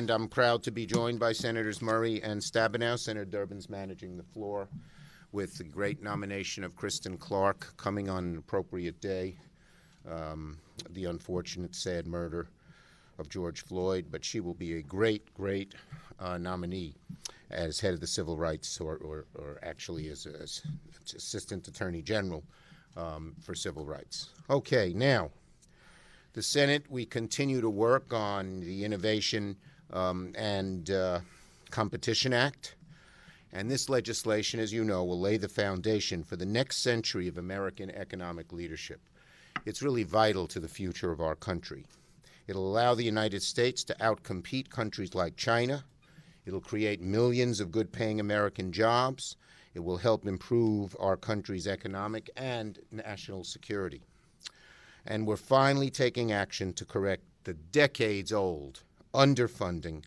And I'm proud to be joined by Senators Murray and Stabenow. Senator Durbin's managing the floor with the great nomination of Kristen Clarke coming on an appropriate day, the unfortunate, sad murder of George Floyd. But she will be a great nominee as head of the Civil Rights, or actually as Assistant Attorney General for Civil Rights. Okay, now, the Senate, we continue to work on the Innovation and Competition Act. And this legislation, as you know, will lay the foundation for the next century of American economic leadership. It's really vital to the future of our country. It'll allow the United States to outcompete countries like China. It'll create millions of good-paying American jobs. It will help improve our country's economic and national security. And we're finally taking action to correct the decades-old underfunding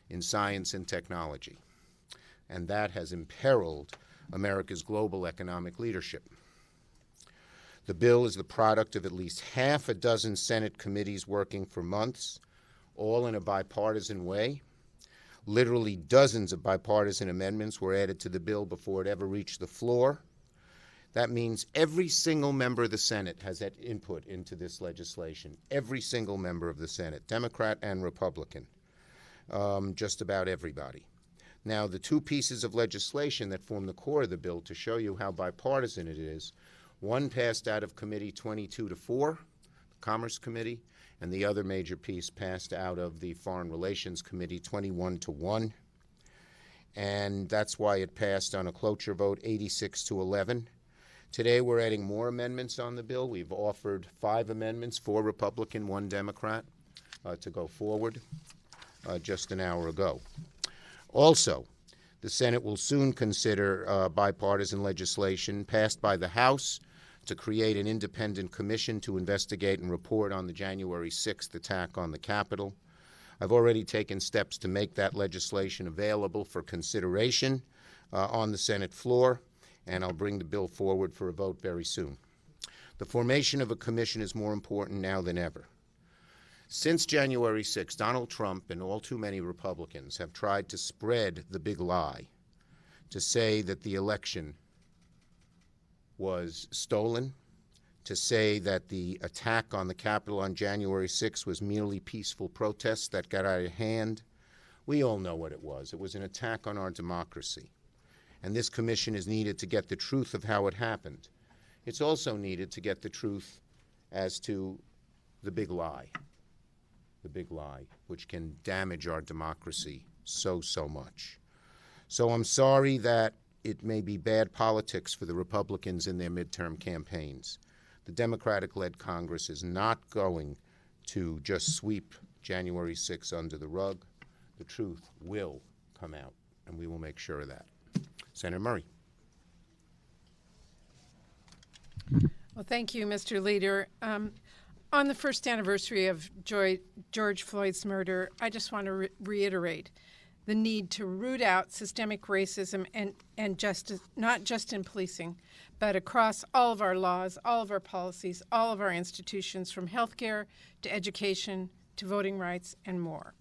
in science and technology. And that has imperiled America's global economic leadership. The bill is the product of at least half a dozen Senate committees working for months, all in a bipartisan way. Literally dozens of bipartisan amendments were added to the bill before it ever reached the floor. That means every single member of the Senate has had input into this legislation. Every single member of the Senate, Democrat and Republican, just about everybody. Now, the two pieces of legislation that form the core of the bill, to show you how bipartisan it is, one passed out of committee 22-4, the Commerce Committee, and the other major piece passed out of the Foreign Relations Committee 21-1. And that's why it passed on a cloture vote 86-11. Today, we're adding more amendments on the bill. We've offered 5 amendments, 4 Republican, 1 Democrat, to go forward just an hour ago. Also, the Senate will soon consider bipartisan legislation passed by the House to create an independent commission to investigate and report on the January 6th attack on the Capitol. I've already taken steps to make that legislation available for consideration on the Senate floor, and I'll bring the bill forward for a vote very soon. The formation of a commission is more important now than ever. Since January 6, Donald Trump and all too many Republicans have tried to spread the big lie, to say that the election was stolen, to say that the attack on the Capitol on January 6 was merely peaceful protests that got out of hand. We all know what it was. It was an attack on our democracy. And this commission is needed to get the truth of how it happened. It's also needed to get the truth as to the big lie, which can damage our democracy so much. So I'm sorry that it may be bad politics for the Republicans in their midterm campaigns. The Democratic-led Congress is not going to just sweep January 6 under the rug. The truth will come out, and we will make sure of that. Senator Murray. Well, thank you, Mr. Leader. On the first anniversary of George Floyd's murder, I just want to reiterate the need to root out systemic racism and justice, not just in policing, but across all of our laws, all of our policies, all of our institutions, from healthcare to education to voting rights and more.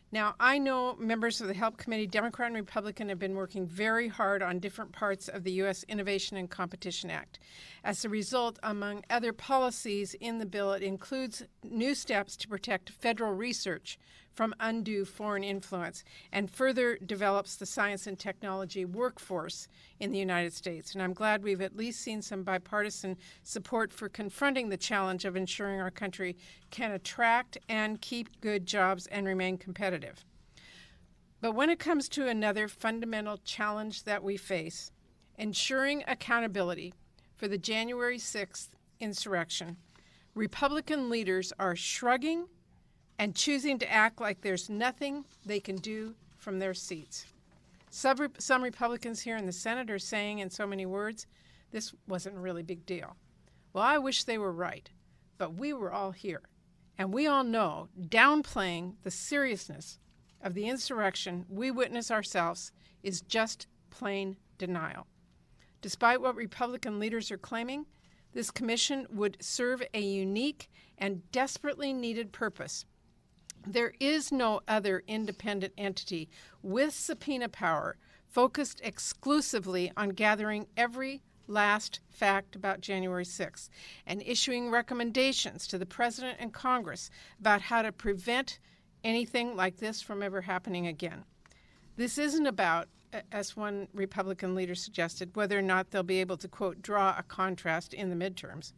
Now, I know members of the HELP Committee, Democrat and Republican, have been working very hard on different parts of the U.S. Innovation and Competition Act. As a result, among other policies in the bill, it includes new steps to protect federal research from undue foreign influence and further develops the science and technology workforce in the United States. And I'm glad we've at least seen some bipartisan support for confronting the challenge of ensuring our country can attract and keep good jobs and remain competitive. But when it comes to another fundamental challenge that we face, ensuring accountability for the January 6th insurrection, Republican leaders are shrugging and choosing to act like there's nothing they can do from their seats. Some Republicans here in the Senate are saying in so many words, this wasn't a really big deal. Well, I wish they were right, but we were all here. And we all know downplaying the seriousness of the insurrection we witness ourselves is just plain denial. Despite what Republican leaders are claiming, this commission would serve a unique and desperately needed purpose There is no other independent entity with subpoena power focused exclusively on gathering every last fact about January 6th and issuing recommendations to the President and Congress about how to prevent anything like this from ever happening again. This isn't about, as one Republican leader suggested, whether or not they'll be able to, quote, draw a contrast in the midterms.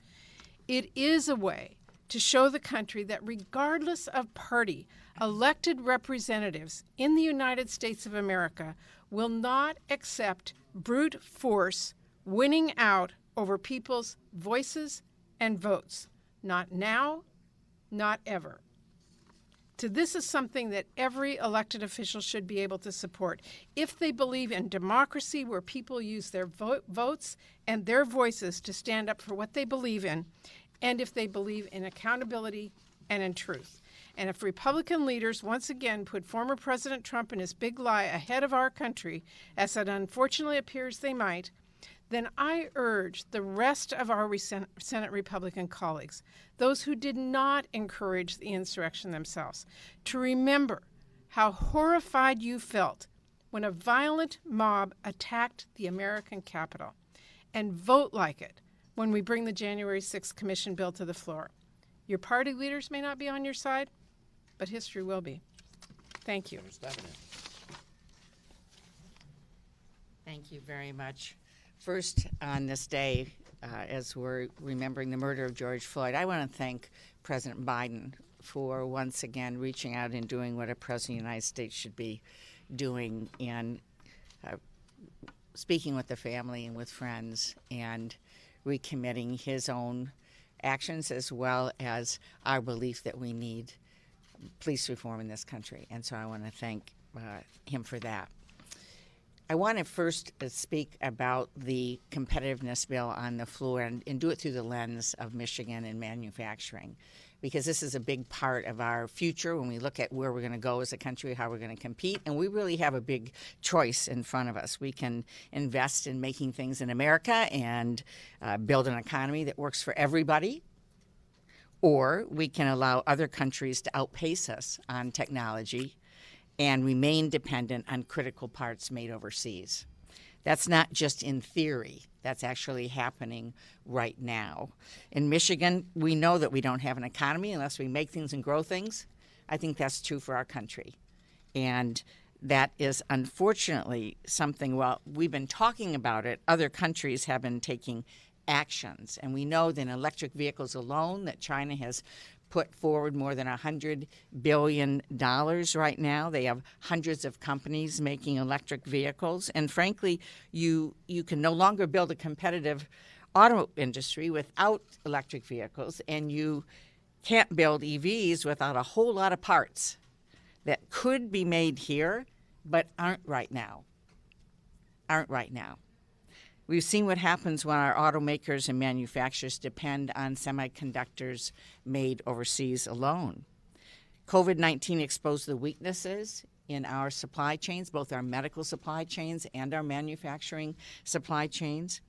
It is a way to show the country that regardless of party, elected representatives in the United States of America will not accept brute force winning out over people's voices and votes. Not now, not ever. This is something that every elected official should be able to support if they believe in democracy where people use their votes and their voices to stand up for what they believe in, and if they believe in accountability and in truth. And if Republican leaders once again put former President Trump and his big lie ahead of our country, as it unfortunately appears they might, then I urge the rest of our Senate Republican colleagues, those who did not encourage the insurrection themselves, to remember how horrified you felt when a violent mob attacked the American Capitol, and vote like it when we bring the January 6th Commission bill to the floor. Your party leaders may not be on your side, but history will be. Thank you. Thank you very much. First, on this day, as we're remembering the murder of George Floyd, I want to thank President Biden for once again reaching out and doing what a president of the United States should be doing, and speaking with the family and with friends and recommitting his own actions as well as our belief that we need police reform in this country. And so I want to thank him for that. I want to first speak about the competitiveness bill on the floor and do it through the lens of Michigan and manufacturing, because this is a big part of our future when we look at where we're going to go as a country, how we're going to compete, and we really have a big choice in front of us. We can invest in making things in America and build an economy that works for everybody, or we can allow other countries to outpace us on technology and remain dependent on critical parts made overseas. That's not just in theory. That's actually happening right now. In Michigan, we know that we don't have an economy unless we make things and grow things. I think that's true for our country. And that is unfortunately something, well, we've been talking about it. Other countries have been taking actions. And we know that in electric vehicles alone that China has put forward more than $100 billion right now. They have hundreds of companies making electric vehicles. And frankly, you can no longer build a competitive auto industry without electric vehicles, and you can't build EVs without a whole lot of parts that could be made here but aren't right now. We've seen what happens when our automakers and manufacturers depend on semiconductors made overseas alone. COVID-19 exposed the weaknesses in our supply chains, both our medical supply chains and our manufacturing supply chains.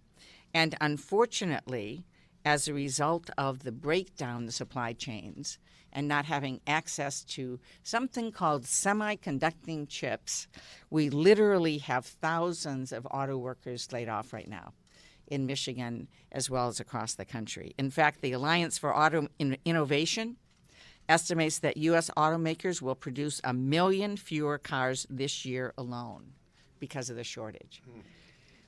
And unfortunately, as a result of the breakdown in the supply chains and not having access to something called semiconducting chips, we literally have thousands of auto workers laid off right now in Michigan as well as across the country. In fact, the Alliance for Auto Innovation estimates that U.S. automakers will produce 1 million fewer cars this year alone because of the shortage.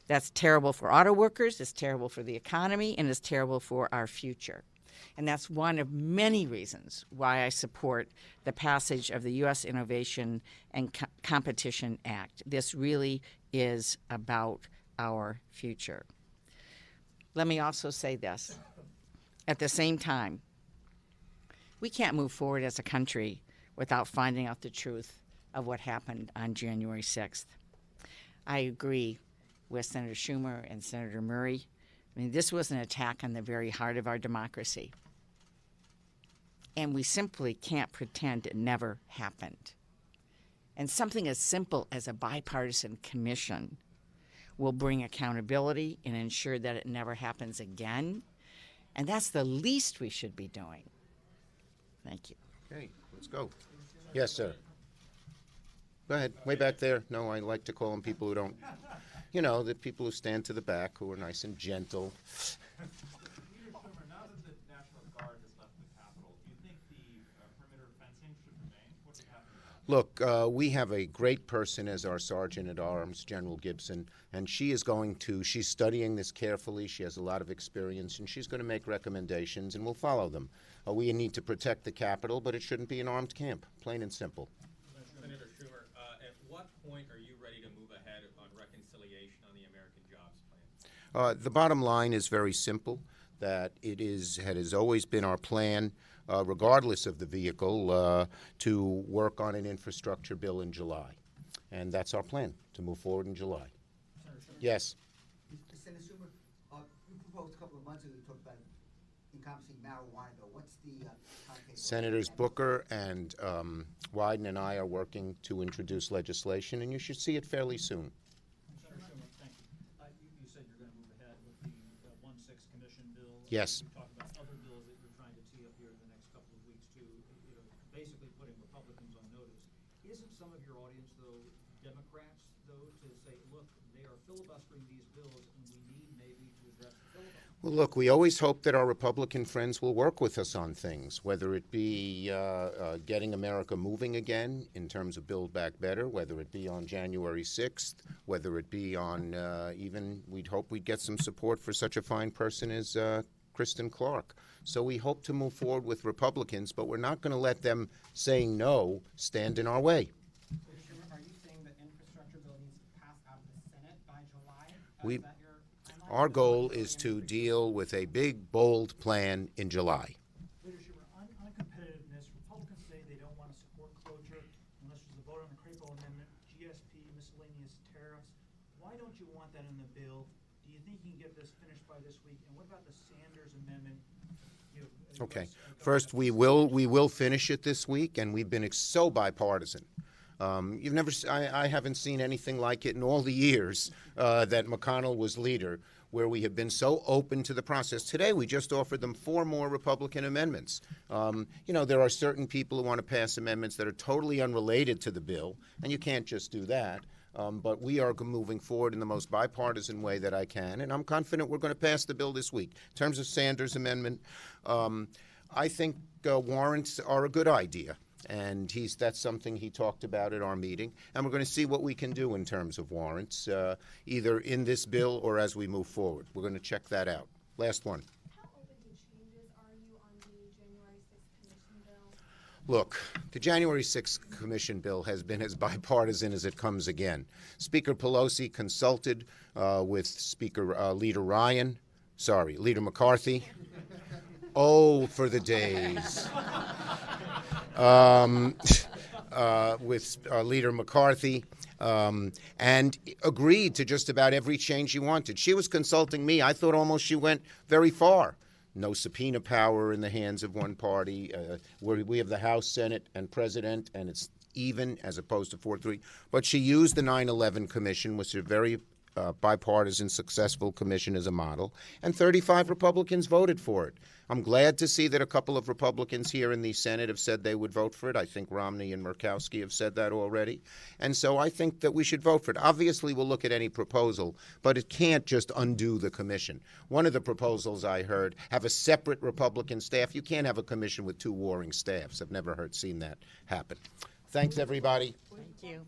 That's terrible for auto workers, it's terrible for the economy, and it's terrible for our future. And that's one of many reasons why I support the passage of the U.S. Innovation and Competition Act. This really is about our future. Let me also say this. At the same time, we can't move forward as a country without finding out the truth of what happened on January 6th. I agree with Senator Schumer and Senator Murray. I mean, this was an attack on the very heart of our democracy. And we simply can't pretend it never happened. And something as simple as a bipartisan commission will bring accountability and ensure that it never happens again. And that's the least we should be doing. Thank you. Okay, let's go. Yes, sir. Go ahead. Way back there. No, I like to call them people who don't, the people who stand to the back, who are nice and gentle. Leader Schumer, now that the National Guard has left the Capitol, do you think the perimeter fencing should remain? What should happen to that? Look, we have a great person as our Sergeant at Arms, General Gibson, and she's studying this carefully. She has a lot of experience, and she's going to make recommendations, and we'll follow them. We need to protect the Capitol, but it shouldn't be an armed camp, plain and simple. Senator Schumer, at what point are you ready to move ahead on reconciliation on the American Jobs Plan? The bottom line is very simple, that it has always been our plan, regardless of the vehicle, to work on an infrastructure bill in July. And that's our plan, to move forward in July. Senator Schumer? Yes. Senator Schumer, you proposed a couple of months ago to talk about encompassing marijuana bill. What's the timetable? Senators Booker and Wyden and I are working to introduce legislation, and you should see it fairly soon. Senator Schumer, thank you. You said you're going to move ahead with the 1-6 commission bill. Yes. You talked about other bills that you're trying to tee up here in the next couple of weeks too, basically putting Republicans on notice. Isn't some of your audience, though, Democrats, though, to say, look, they are filibustering these bills and we need maybe to address the filibuster? Well, look, we always hope that our Republican friends will work with us on things, whether it be getting America moving again in terms of Build Back Better, whether it be on January 6th, whether it be on even we'd hope we'd get some support for such a fine person as Kristen Clark. So we hope to move forward with Republicans, but we're not going to let them saying no stand in our way. Senator Schumer, are you saying the infrastructure bill needs to pass out of the Senate by July? We- Is that your timeline? Our goal is to deal with a big, bold plan in July. Leader Schumer, on competitiveness, Republicans say they don't want to support cloture unless there's a vote on the Crapo Amendment, GSP, miscellaneous tariffs. Why don't you want that in the bill? Do you think you can get this finished by this week? And what about the Sanders Amendment? Okay. First, we will finish it this week, and we've been so bipartisan. I haven't seen anything like it in all the years that McConnell was leader, where we have been so open to the process. Today, we just offered them 4 more Republican amendments. There are certain people who want to pass amendments that are totally unrelated to the bill, and you can't just do that. But we are moving forward in the most bipartisan way that I can, and I'm confident we're going to pass the bill this week. In terms of Sanders' amendment, I think warrants are a good idea, and that's something he talked about at our meeting, and we're going to see what we can do in terms of warrants, either in this bill or as we move forward. We're going to check that out. Last one. How open to changes are you on the January 6th commission bill? Look, the January 6th commission bill has been as bipartisan as it comes again. Speaker Pelosi consulted with Leader McCarthy. Oh, for the days. With Leader McCarthy, and agreed to just about every change she wanted. She was consulting me. I thought almost she went very far. No subpoena power in the hands of one party. Where we have the House, Senate, and President, and it's even as opposed to 4-3. But she used the 9/11 Commission, which is a very bipartisan, successful commission as a model, and 35 Republicans voted for it. I'm glad to see that a couple of Republicans here in the Senate have said they would vote for it. I think Romney and Murkowski have said that already. And so I think that we should vote for it. Obviously, we'll look at any proposal, but it can't just undo the commission. One of the proposals I heard have a separate Republican staff. You can't have a commission with 2 warring staffs. I've never seen that happen. Thanks, everybody. Thank you.